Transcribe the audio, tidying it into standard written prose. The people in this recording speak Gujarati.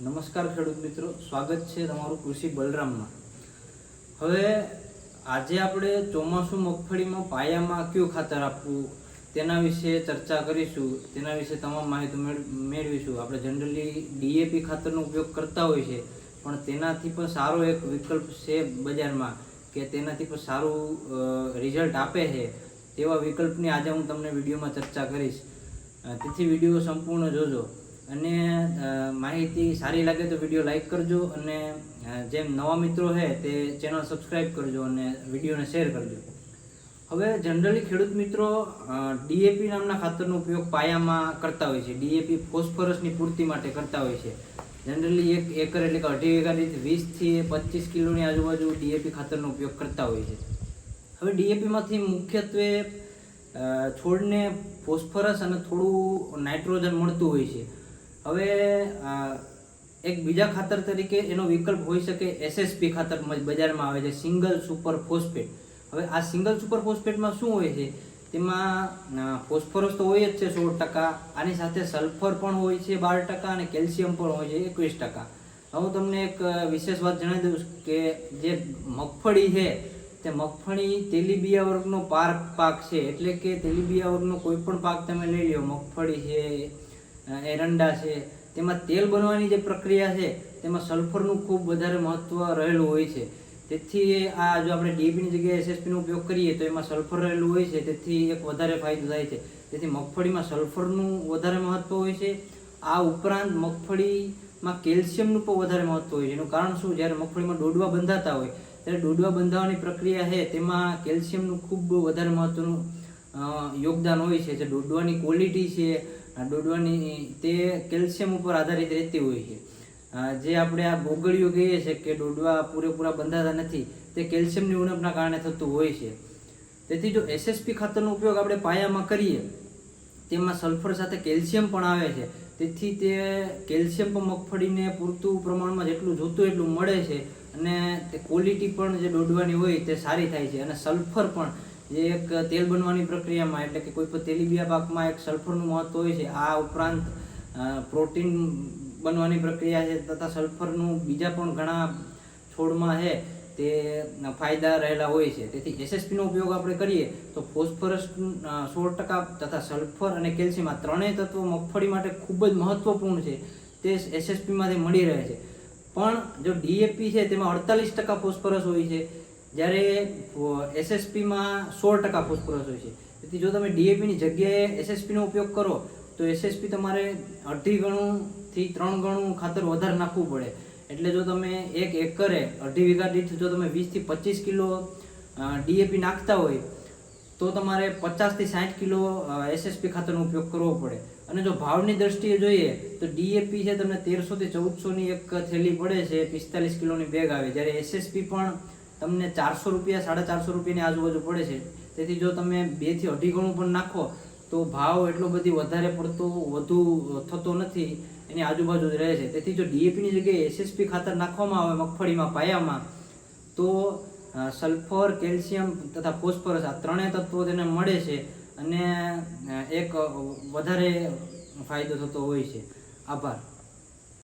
નમસ્કાર ખેડૂત મિત્રો, સ્વાગત છે તમારું કૃષિ બલરામમાં। હવે આજે આપણે ચોમાસું મગફળીમાં પાયામાં કયું ખાતર આપવું તેના વિશે ચર્ચા કરીશું। તેના વિશે તમામ માહિતી મેળવીશું। આપણે જનરલી ડીએપી ખાતરનો ઉપયોગ કરતા હોય છે, પણ તેનાથી પણ સારો એક વિકલ્પ છે બજારમાં કે તેનાથી પણ સારું રિઝલ્ટ આપે છે, તેવા વિકલ્પની આજે હું તમને વિડીયોમાં ચર્ચા કરીશ। તેથી વિડીયો સંપૂર્ણ જોજો અને માહિતી સારી લાગે તો વિડીયો લાઈક કરજો અને જેમ નવા મિત્રો છે તે ચેનલ સબસ્ક્રાઈબ કરજો અને વિડીયોને શેર કરજો। હવે જનરલી ખેડૂત મિત્રો ડીએપી નામના ખાતરનો ઉપયોગ પાયામાં કરતા હોય છે। ડીએપી ફોસ્ફરસની પૂર્તિ માટે કરતા હોય છે। જનરલી 1 એકર એટલે કે 2.5 વીઘા દીઠ 20 થી 25 કિલોની આજુબાજુ ડીએપી ખાતરનો ઉપયોગ કરતા હોય છે। હવે ડીએપીમાંથી મુખ્યત્વે છોડને ફોસ્ફરસ અને થોડું નાઇટ્રોજન મળતું હોય છે। હવે એક બીજા ખાતર તરીકે એનો વિકલ્પ હોઈ શકે એસએસપી ખાતર બજારમાં આવે છે, સિંગલ સુપર ફોસ્ફેટ। હવે આ સિંગલ સુપર ફોસ્ફેટમાં શું હોય છે, તેમાં ફોસ્ફરસ તો હોય જ છે 16%, આની સાથે સલ્ફર પણ હોય છે 12% અને કેલ્શિયમ પણ હોય છે 21%। હવે હું તમને એક વિશેષ વાત જણાવી દઉં કે જે મગફળી છે તે મગફળી તેલીબિયા વર્ગનો પાક છે, એટલે કે તેલીબિયા વર્ગનો કોઈ પણ પાક તમે લઈ લો, મગફળી છે, એરંડા છે, તેમાં તેલ બનવાની જે પ્રક્રિયા છે તેમાં સલ્ફરનું ખૂબ વધારે મહત્વ રહેલું હોય છે। તેથી આ જો આપણે ડીએપીની જગ્યાએ એસએસપીનો ઉપયોગ કરીએ તો એમાં સલ્ફર રહેલું હોય છે, તેથી એક વધારે ફાયદો થાય છે। તેથી મગફળીમાં સલ્ફરનું વધારે મહત્વ હોય છે। આ ઉપરાંત મગફળીમાં કેલ્શિયમનું પણ વધારે મહત્વ હોય છે। એનું કારણ શું, જ્યારે મગફળીમાં ડોડવા બંધાતા હોય ત્યારે ડોડવા બંધાવવાની પ્રક્રિયા છે તેમાં કેલ્શિયમનું ખૂબ વધારે મહત્વનું યોગદાન હોય છે। જે ડોડવાની ક્વોલિટી છે, ડોડવાની તે કેલ્શિયમ ઉપર આધારિત રહેતી હોય છે। જે આપણે આ ગોગળીઓ કહીએ છીએ કે ડોડવા પૂરેપૂરા બંધાતા નથી, તે કેલ્શિયમની ઉણપના કારણે થતું હોય છે। તેથી જો એસએસપી ખાતરનો ઉપયોગ આપણે પાયામાં કરીએ, તેમાં સલ્ફર સાથે કેલ્શિયમ પણ આવે છે, તેથી તે કેલ્શિયમ પણ મગફળીને પૂરતું પ્રમાણમાં જેટલું જોતું એટલું મળે છે અને તે ક્વોલિટી પણ જે ડોડવાની હોય તે સારી થાય છે। અને સલ્ફર પણ જે એક તેલ બનવાની પ્રક્રિયામાં, એટલે કે કોઈ પણ તેલીબિયા પાકમાં એક સલ્ફરનું મહત્વ હોય છે। આ ઉપરાંત પ્રોટીન બનવાની પ્રક્રિયા છે તથા સલ્ફરનું બીજા પણ ઘણા છોડમાં છે તે ફાયદા રહેલા હોય છે। તેથી એસએસપીનો ઉપયોગ આપણે કરીએ તો ફોસ્ફરસ 16% તથા સલ્ફર અને કેલ્શિયમ આ ત્રણેય તત્વો મગફળી માટે ખૂબ જ મહત્વપૂર્ણ છે, તે એસએસપીમાંથી મળી રહે છે। પણ જો ડીએપી છે તેમાં 48% ફોસ્ફરસ હોય છે, જ્યારે એસએસપીમાં 16% ફોસ્ફરસ હોય છે। તેથી જો તમે ડીએપીની જગ્યાએ એસએસપીનો ઉપયોગ કરો તો એસએસપી તમારે 2.5 ગણુંથી 3 ગણું ખાતર વધારે નાખવું પડે। એટલે જો તમે 1 એકરે 2.5 વીઘા દીઠ જો તમે 20 થી 25 કિલો ડીએપી નાખતા હોય તો તમારે 50 થી 60 કિલો એસએસપી ખાતરનો ઉપયોગ કરવો પડે। અને જો ભાવની દ્રષ્ટિએ જોઈએ તો ડીએપી છે તમને 1300 થી 1400ની એક થેલી પડે છે, 45 કિલોની બેગ આવે, જ્યારે એસએસપી પણ તમને 400 રૂપિયા 450 રૂપિયાની આજુબાજુ પડે છે। તેથી જો તમે 2 થી 2.5 ગણું પણ નાખો તો ભાવ એટલો બધી વધારે પડતો વધુ થતો નથી, એની આજુબાજુ જ રહે છે। તેથી જો ડીએપીની જગ્યાએ એસએસપી ખાતર નાખવામાં આવે મગફળીમાં પાયામાં, તો સલ્ફર, કેલ્શિયમ તથા ફોસ્ફરસ આ ત્રણેય તત્વો તેને મળે છે અને એક વધારે ફાયદો થતો હોય છે। આભાર।